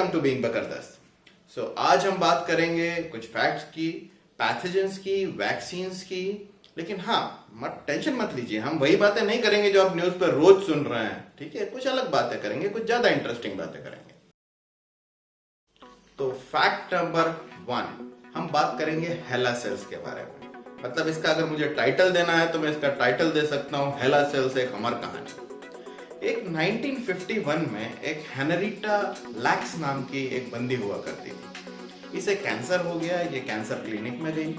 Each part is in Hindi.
Welcome to being बकरदस्त। आज हम बात करेंगे कुछ फैक्ट्स की, पैथोजेंस की, वैक्सीन्स की। लेकिन हाँ, मत टेंशन मत लीजिए, हम वही बातें नहीं करेंगे जो आप न्यूज पर रोज सुन रहे हैं। ठीक है, कुछ अलग बातें करेंगे, कुछ ज्यादा इंटरेस्टिंग बातें करेंगे। तो फैक्ट नंबर 1, हम बात करेंगे हेला सेल्स के बारे में। मतलब इसका अगर मुझे टाइटल देना है तो मैं इसका टाइटल दे सकता हूँ, हेला सेल्स एक अमर कहानी। एक 1951 में एक हेनरीटा लैक्स नाम की एक बंदी हुआ करती थी। इसे कैंसर हो गया, ये कैंसर क्लिनिक में गई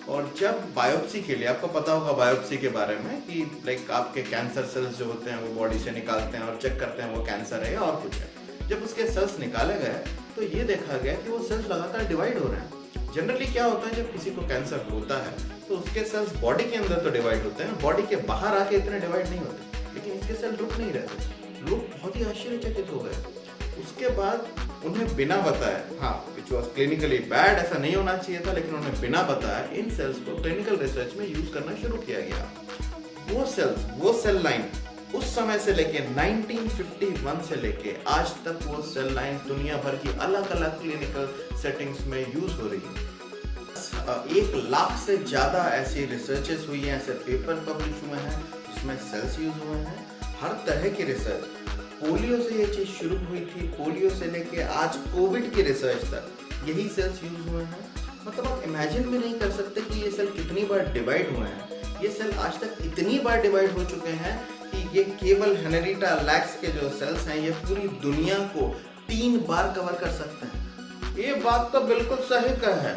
और जब बायोप्सी के लिए, आपको पता होगा बायोप्सी के बारे में कि लाइक आपके कैंसर सेल्स जो होते हैं वो बॉडी से निकालते हैं और चेक करते हैं वो कैंसर है या और कुछ है। जब उसके सेल्स निकाले गए तो ये देखा गया कि वो सेल्स लगातार डिवाइड हो रहे हैं। जनरली क्या होता है, जब किसी को कैंसर होता है तो उसके सेल्स बॉडी के अंदर तो डिवाइड होते हैं, बॉडी के बाहर आके इतने डिवाइड नहीं होते, लेकिन इसके सेल रुक नहीं रहे। लोग बहुत ही आश्चर्यचकित हो गए। उसके बाद उन्हें बिना बताए, हाँ विच वॉज क्लिनिकली बैड, ऐसा नहीं होना चाहिए था, लेकिन उन्हें बिना बताए इन सेल्स को क्लिनिकल रिसर्च में यूज करना शुरू किया गया। वो सेल्स, वो सेल लाइन उस समय से लेके 1951 से लेके आज तक वो सेल लाइन दुनिया भर की अलग अलग क्लिनिकल सेटिंग्स में यूज हो रही है। 1 लाख से ज्यादा ऐसी रिसर्चेस हुई हैं, ऐसे पेपर पब्लिश हुए हैं जिसमें सेल्स यूज हुए हैं। हर तरह की रिसर्च, पोलियो से ये चीज शुरू हुई थी, पोलियो से लेके आज कोविड की रिसर्च तक यही सेल्स यूज हुए हैं। मतलब आप इमेजिन भी नहीं कर सकते कि ये सेल कितनी बार डिवाइड हुए हैं। ये सेल आज तक इतनी बार डिवाइड हो चुके हैं कि ये केवल हेनरीटा लैक्स के जो सेल्स हैं ये पूरी दुनिया को 3 बार कवर कर सकते हैं। ये बात तो बिल्कुल सही है।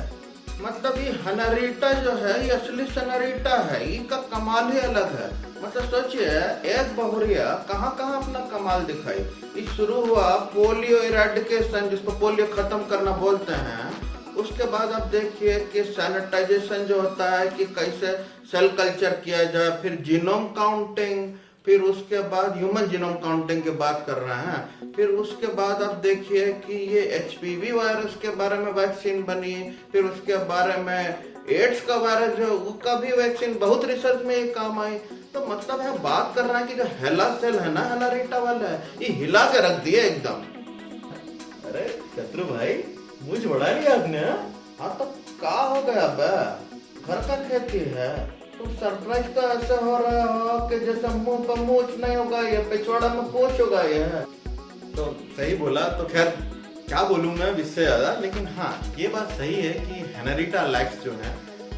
मतलब ये हेनरीटा जो है ये असली सनरीटा है, इसका कमाल ही अलग है। मतलब सोचिए, एक बहुरिया कहाँ कहाँ अपना कमाल दिखाई। ये शुरू हुआ पोलियो इरेडिकेशन, जिसको पोलियो खत्म करना बोलते हैं। उसके बाद आप देखिए कि सैनिटाइजेशन जो होता है कि कैसे सेल कल्चर किया जाए, फिर जीनोम काउंटिंग, फिर उसके बाद ह्यूमन जीनोम काउंटिंग की बात कर रहे हैं। फिर उसके बाद आप देखिए कि ये HPV वायरस के बारे में वैक्सीन बनी, फिर उसके बारे में एड्स का वायरस जो उसका भी वैक्सीन बहुत रिसर्च में ये काम आई। तो मतलब है, बात कर रहा है कि जो हेला सेल है ना, हेनरीटा वाला है, ये हिला के रख दिया एकदम। अरे शत्रु भाई, मुझ बढ़ा लिया आपने। हाँ तो क्या हो गया बे, घर का खेती है तो सरप्राइज तो ऐसे हो रहा हो कि जैसे मुंह पर मूछ नहीं होगा, ये पिछवाड़ा में पोछ होगा। ये तो सही बोला। तो खैर क्या बोलूं मैं इससे ज्यादा, लेकिन हाँ ये बात सही है कि हेनरीटा लैक्स जो है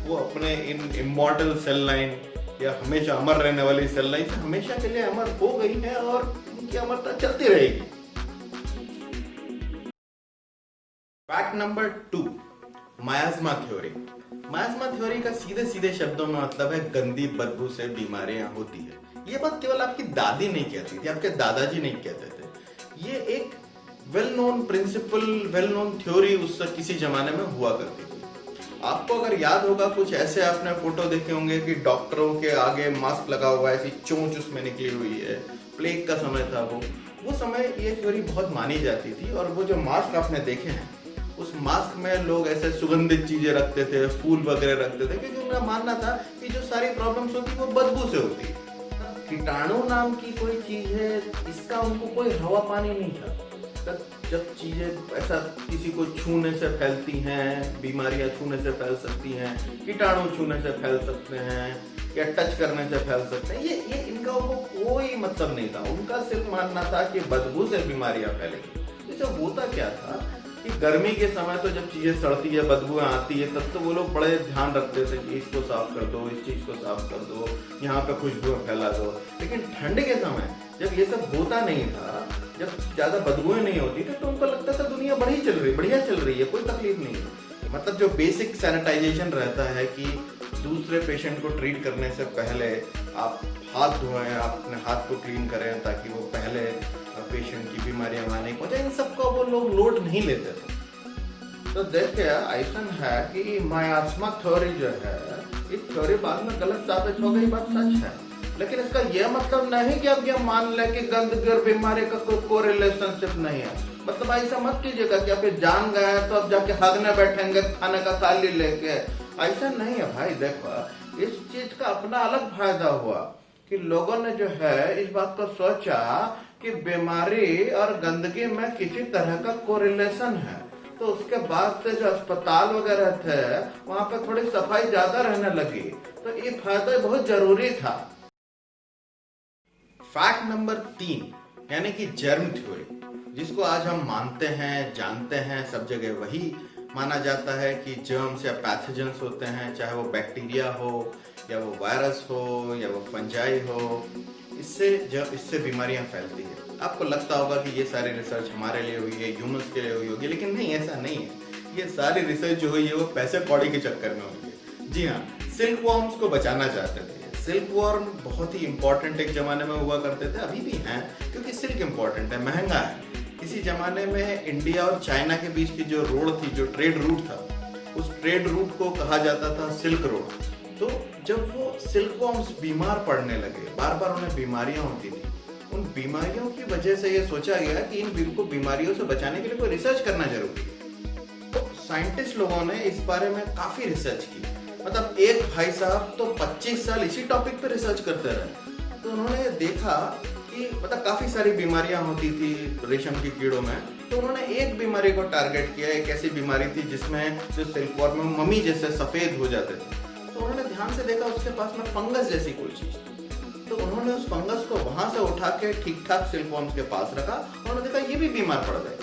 वो अपने इन इमॉर्टल सेल लाइन या हमेशा अमर रहने वाली सेल लाइन से हमेशा के लिए अमर हो गई है और उनकी अमरता चलती रहेगी। Fact number 2, miasma theory. Miasma theory का सीधे सीधे शब्दों में मतलब है गंदी बदबू से बीमारियां होती है। ये बात केवल आपकी दादी नहीं कहती थी, आपके दादाजी नहीं कहते थे। ये एक well known principle, well known theory उस किसी जमाने में हुआ करती थी। आपको अगर याद होगा, कुछ ऐसे आपने फोटो देखे होंगे कि डॉक्टरों के आगे मास्क लगा हुआ है, ऐसी चोंच उसमें निकली हुई है। प्लेग का समय था वो समय ये थ्योरी बहुत मानी जाती थी। और वो जो मास्क आपने देखे हैं, उस मास्क में लोग ऐसे सुगंधित चीजें रखते थे, फूल वगैरह रखते थे, क्योंकि उनका मानना था कि जो सारी प्रॉब्लम्स होती वो बदबू से होती। कीटाणु नाम की कोई चीज है, इसका उनको कोई हवा पानी नहीं था। जब चीजें ऐसा किसी को छूने से फैलती हैं, बीमारियां छूने से फैल सकती हैं, कीटाणु छूने से फैल सकते हैं या टच करने से फैल सकते हैं, ये इनका कोई मतलब नहीं था। उनका सिर्फ मानना था कि बदबू से बीमारियां फैलेंगी। इससे होता क्या था कि गर्मी के समय तो जब चीजें सड़ती है, बदबूएं आती है, तब तो वो लोग बड़े ध्यान रखते थे कि इसको साफ कर दो, इस चीज को साफ कर दो, यहाँ पे खुशबू फैला दो। लेकिन ठंड के समय जब ये सब होता नहीं था, जब ज्यादा बदबूएं नहीं होती थी, तो उनको लगता था दुनिया बढ़िया चल रही है, कोई तकलीफ नहीं है। मतलब जो बेसिक सैनिटाइजेशन रहता है कि दूसरे पेशेंट को ट्रीट करने से पहले आप हाथ धोएं, आप अपने हाथ को क्लीन करें ताकि वो पहले पेशेंट की बीमारियां नहीं पहुंचे, इन सबको वो लोग लोड नहीं लेते थे। तो देखिए ऐसा है कि मायाज्मा थ्योरी जो है, इस थ्योरी बाद में गलत साबित हो गई, बात सच है। लेकिन इसका यह मतलब नहीं कि आप ये मान लें कि गंदगी और बीमारी का कोई रिलेशनशिप नहीं है। मतलब ऐसा मत कीजिएगा कि आप जान गए तो अब जाके हगने बैठेंगे खाने का थाली लेके, ऐसा नहीं है भाई। देखो इस चीज का अपना अलग फायदा हुआ कि लोगों ने जो है इस बात को सोचा कि बीमारी और गंदगी में किसी तरह का कोरिलेशन है, तो उसके बाद से जो अस्पताल वगैरह थे वहां पे थोड़ी सफाई ज्यादा रहने लगी, तो ये फायदा बहुत जरूरी था। फैक्ट नंबर 3 यानी कि जर्म थ्योरी, जिसको आज हम मानते हैं, जानते हैं, सब जगह वही माना जाता है कि जर्म्स या पैथोजेंस होते हैं, चाहे वो बैक्टीरिया हो या वो वायरस हो या वो फंजाई हो, इससे बीमारियां फैलती है। आपको लगता होगा कि ये सारी रिसर्च हमारे लिए हुई है, ह्यूमंस के लिए हुई होगी, लेकिन नहीं, ऐसा नहीं है। ये सारी रिसर्च जो हुई है वो पैसे कौड़ी के चक्कर में हुई है। जी हाँ, सिल्क वॉर्म्स को बचाना चाहते थे। सिल्क वॉर्म बहुत ही इंपॉर्टेंट एक जमाने में हुआ करते थे, अभी भी हैं, क्योंकि सिल्क इंपॉर्टेंट है, महंगा है। इसी जमाने में इंडिया और चाइना के बीच की जो रोड थी, जो ट्रेड रूट था, उस ट्रेड रूट को कहा जाता था सिल्क रोड। तो जब वो सिल्क वॉर्म्स बीमार पड़ने लगे, बार बार उन्हें बीमारियां होती थी, उन बीमारियों की वजह से ये सोचा गया कि इन बीमारियों से बचाने के लिए कोई रिसर्च करना जरूरी है। तो साइंटिस्ट लोगों ने इस बारे में काफी रिसर्च की। मतलब एक भाई साहब तो 25 साल इसी टॉपिक पे रिसर्च करते रहे। तो उन्होंने देखा कि मतलब काफी सारी बीमारियां होती थी रेशम के कीड़ों में, तो उन्होंने एक बीमारी को टारगेट किया। एक ऐसी बीमारी थी जिसमें जो सिल्क वॉर्म में मम्मी जैसे सफेद हो जाते थे। तो उन्होंने ध्यान से देखा उसके पास में फंगस जैसी कोई चीज थी, तो उन्होंने उस फंगस को वहां से उठा के ठीक ठाक सिल्क वॉर्म्स के पास रखा। उन्होंने देखा ये भी बीमार पड़ गए।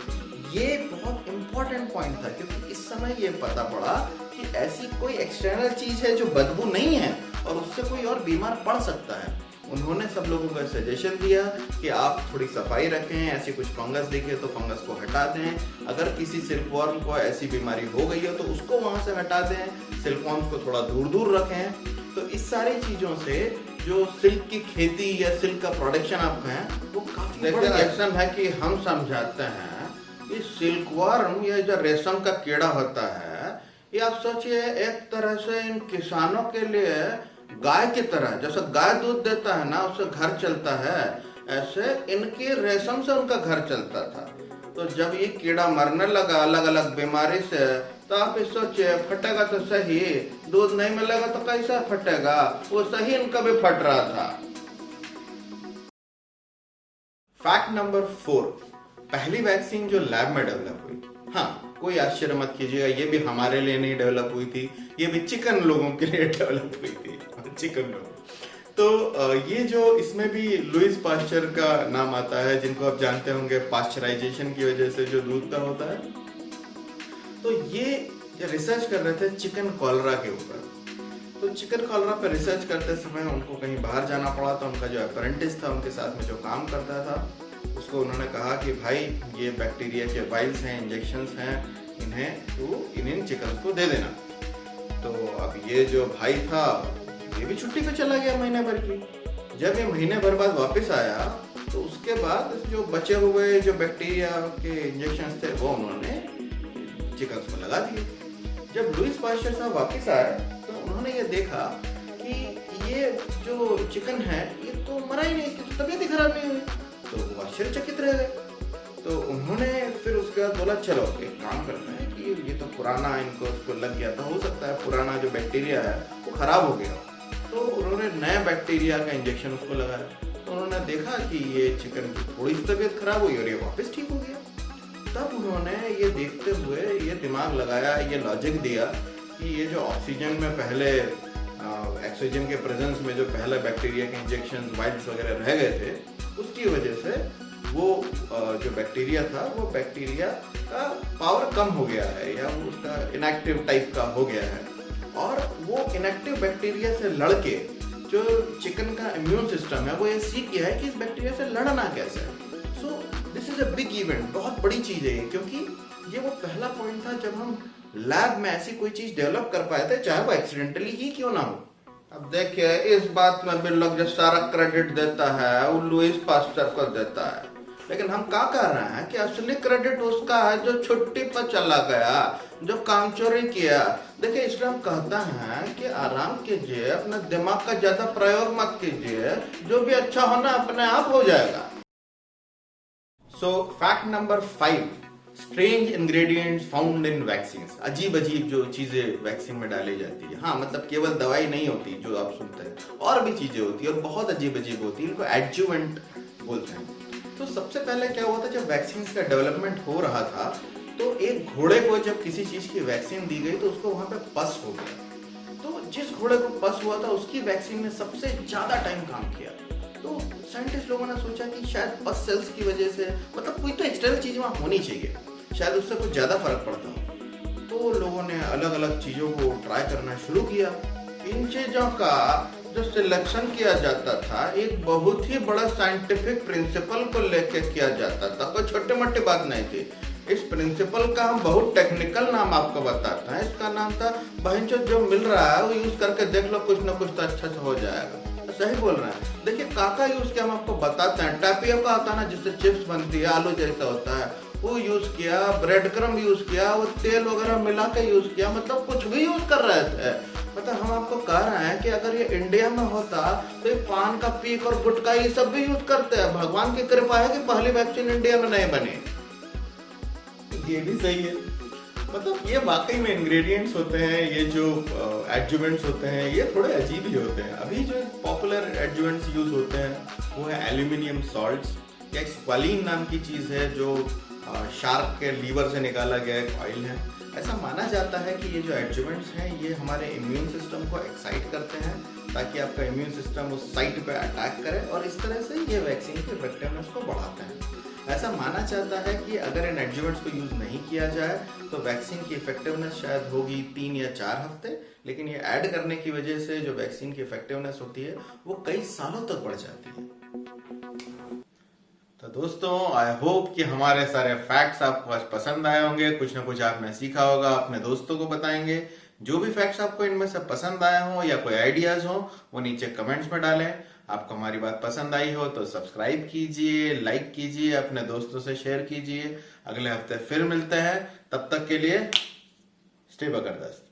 ये बहुत इंपॉर्टेंट पॉइंट था, क्योंकि इस समय ये पता पड़ा कि ऐसी कोई एक्सटर्नल चीज है जो बदबू नहीं है और उससे कोई और बीमार पड़ सकता है। उन्होंने सब लोगों को सजेशन दिया कि आप थोड़ी सफाई रखें, ऐसी कुछ फंगस दिखे तो फंगस को हटा दें, अगर किसी सिल्क वॉर्म को ऐसी बीमारी हो गई हो तो उसको वहां से हटा दें, सिल्क वॉर्म्स को थोड़ा दूर दूर रखें। तो इस सारी चीजों से जो सिल्क की खेती या सिल्क का प्रोडक्शन आप कहें वो काफी एक्शन है कि हम समझाते हैं कि सिल्क वॉर्म या जो रेशम का कीड़ा होता है, ये आप सोचिए एक तरह से इन किसानों के लिए गाय की तरह, जैसे गाय दूध देता है ना उससे घर चलता है, ऐसे इनकी रेशम से उनका घर चलता था। तो जब ये कीड़ा मरने लगा अलग अलग बीमारी से, तो आप सोचिए फटेगा तो सही, दूध नहीं मिलेगा तो कैसा फटेगा, वो सही इनका भी फट रहा था। फैक्ट नंबर 4, पहली वैक्सीन जो लैब में डेवलप हुई। हाँ, कोई आश्चर्य मत कीजिएगा, ये भी हमारे लिए नहीं डेवलप हुई थी, ये भी चिकन लोगों के लिए डेवलप हुई थी, चिकन लोग। तो ये जो इसमें भी लुईस पास्चर का नाम आता है, जिनको आप जानते होंगे पास्चराइजेशन की वजह से जो दूध का होता है। तो ये रिसर्च कर रहे थे चिकन कॉलरा के ऊपर। तो चिकन कॉलरा पर रिसर्च करते समय उनको कहीं बाहर जाना पड़ा, तो उनका जो अप्रेंटिस था उनके साथ में जो काम करता था, उसको उन्होंने कहा कि भाई ये बैक्टीरिया के वाइल्स हैं, इंजेक्शंस हैं, इन्हें तू इन चिकन को दे देना। तो अब ये जो भाई था ये भी छुट्टी पे चला गया महीने भर की। जब ये महीने भर बाद वापस आया तो उसके बाद जो बचे हुए जो बैक्टीरिया के इंजेक्शंस थे वो उन्होंने चिकन में लगा दिए। जब लुईस पास्चर साहब वापस आए तो उन्होंने ये देखा कि ये जो चिकन है ये तो मरा ही नहीं, इसकी तो तबीयत ही खराब नहीं हुई। तो वो आश्चर्यचकित रह गए। तो उन्होंने फिर उसके बाद बोला चलो एक काम करते हैं कि ये तो पुराना इनको लग गया था, हो सकता है पुराना जो बैक्टीरिया है वो खराब हो गया। तो उन्होंने नया बैक्टीरिया का इंजेक्शन उसको लगाया। तो उन्होंने देखा कि ये चिकन की थोड़ी सी तबीयत खराब हुई और ये वापस ठीक हो गया। तब उन्होंने ये देखते हुए ये दिमाग लगाया, ये लॉजिक दिया कि ये जो ऑक्सीजन में पहले ऑक्सीजन के प्रेजेंस में जो पहले बैक्टीरिया के इंजेक्शन वाइल्स वगैरह रह गए थे, उसकी वजह से वो जो बैक्टीरिया था वो बैक्टीरिया का पावर कम हो गया है या उसका इनएक्टिव टाइप का हो गया है। और वो इनएक्टिव बैक्टीरिया से लड़के जो चिकन का इम्यून सिस्टम है वो ये सीख गया है कि इस बैक्टीरिया से लड़ना कैसे है। So this is a big event, बहुत बड़ी चीज है ये, क्योंकि ये वो पहला पॉइंट था जब हम लैब में ऐसी कोई चीज डेवलप कर पाए थे, चाहे वो एक्सीडेंटली ही क्यों ना हो। अब देखिए इस बात में भी लोग जो सारा क्रेडिट देता है वो लुईस पास्चर को देता है, लेकिन हम क्या कर रहे हैं कि असली क्रेडिट उसका है जो छुट्टी पर चला गया, जो काम चोरी किया। देखिए इसलिए हम कहता है कि आराम कीजिए, अपने दिमाग का ज्यादा प्रयोग मत कीजिए, जो भी अच्छा होना अपने आप हो जाएगा। सो fact number 5, strange ingredients found in vaccines. अजीब अजीब जो चीजें वैक्सीन में डाली जाती है। हाँ, मतलब केवल दवाई नहीं होती जो आप सुनते हैं, और भी चीजें होती है और बहुत अजीब अजीब होती है, इनको एडजुवेंट बोलते हैं। तो सबसे पहले क्या हुआ था, जब वैक्सीन का डेवलपमेंट हो रहा था तो एक घोड़े को जब किसी चीज की वैक्सीन दी गई तो उसको वहां पे पस हो गया। तो जिस घोड़े को पस हुआ था उसकी वैक्सीन ने सबसे ज्यादा टाइम काम किया। तो साइंटिस्ट लोगों ने सोचा कि शायद पस सेल्स की वजह से, मतलब कोई तो एक्सटर्नल चीज वहां होनी चाहिए, शायद उससे कुछ ज्यादा फर्क पड़ता हो। तो लोगों ने अलग अलग चीजों को ट्राई करना शुरू किया। इन चीजों का जो सिलेक्शन किया जाता था एक बहुत ही बड़ा साइंटिफिक प्रिंसिपल को लेके किया जाता था, कोई छोटे मोटे बात नहीं थी। इस प्रिंसिपल का हम बहुत टेक्निकल नाम आपको बताते हैं। इसका नाम था बहनचो जो मिल रहा है वो यूज करके देख लो, कुछ ना कुछ तो अच्छा से हो जाएगा। सही बोल रहे हैं। देखिए काका यूज किया हम आपको बताते हैं। टैपियोका आता है ना जिससे चिप्स बनती है, आलू जैसा होता है, वो यूज किया। ब्रेड क्रम्ब यूज किया, वो तेल वगैरह मिला के यूज किया, मतलब कुछ भी यूज कर रहे थे। मतलब हम आपको कह रहे हैं कि अगर ये इंडिया में होता तो ये पान का पीक और गुटखा ये सब भी यूज करते हैं। भगवान की कृपा है कि पहली वैक्सीन इंडिया में नहीं बनी। ये भी सही है। मतलब ये वाकई में इंग्रेडिएंट्स होते हैं, ये जो एडजुवेंट्स होते हैं ये थोड़े अजीब ही होते हैं। अभी जो पॉपुलर एडजुवेंट्स यूज होते हैं वो है एल्यूमिनियम सॉल्ट्स या स्क्वालिन नाम की चीज है जो शार्क के लीवर से निकाला गया एक ऑयल है। ऐसा माना जाता है कि ये जो एडजुवेंट्स हैं ये हमारे इम्यून सिस्टम को एक्साइट करते हैं ताकि आपका इम्यून सिस्टम उस साइट पे अटैक करे और इस तरह से ये वैक्सीन की इफेक्टिवनेस को बढ़ाते हैं। ऐसा माना जाता है कि अगर इन एडजुवेंट्स को यूज नहीं किया जाए तो वैक्सीन की इफेक्टिवनेस शायद होगी 3 या 4 हफ्ते, लेकिन ये ऐड करने की वजह से जो वैक्सीन की इफेक्टिवनेस होती है वो कई सालों तक बढ़ जाती है। तो दोस्तों आई होप कि हमारे सारे फैक्ट्स आपको आज पसंद आए होंगे, कुछ ना कुछ आपने सीखा होगा, अपने दोस्तों को बताएंगे। जो भी फैक्ट्स आपको इनमें से पसंद आए हो या कोई आइडियाज हो वो नीचे कमेंट्स में डालें। आपको हमारी बात पसंद आई हो तो सब्सक्राइब कीजिए, लाइक कीजिए, अपने दोस्तों से शेयर कीजिए। अगले हफ्ते फिर मिलते हैं, तब तक के लिए स्टे बकरदस्त।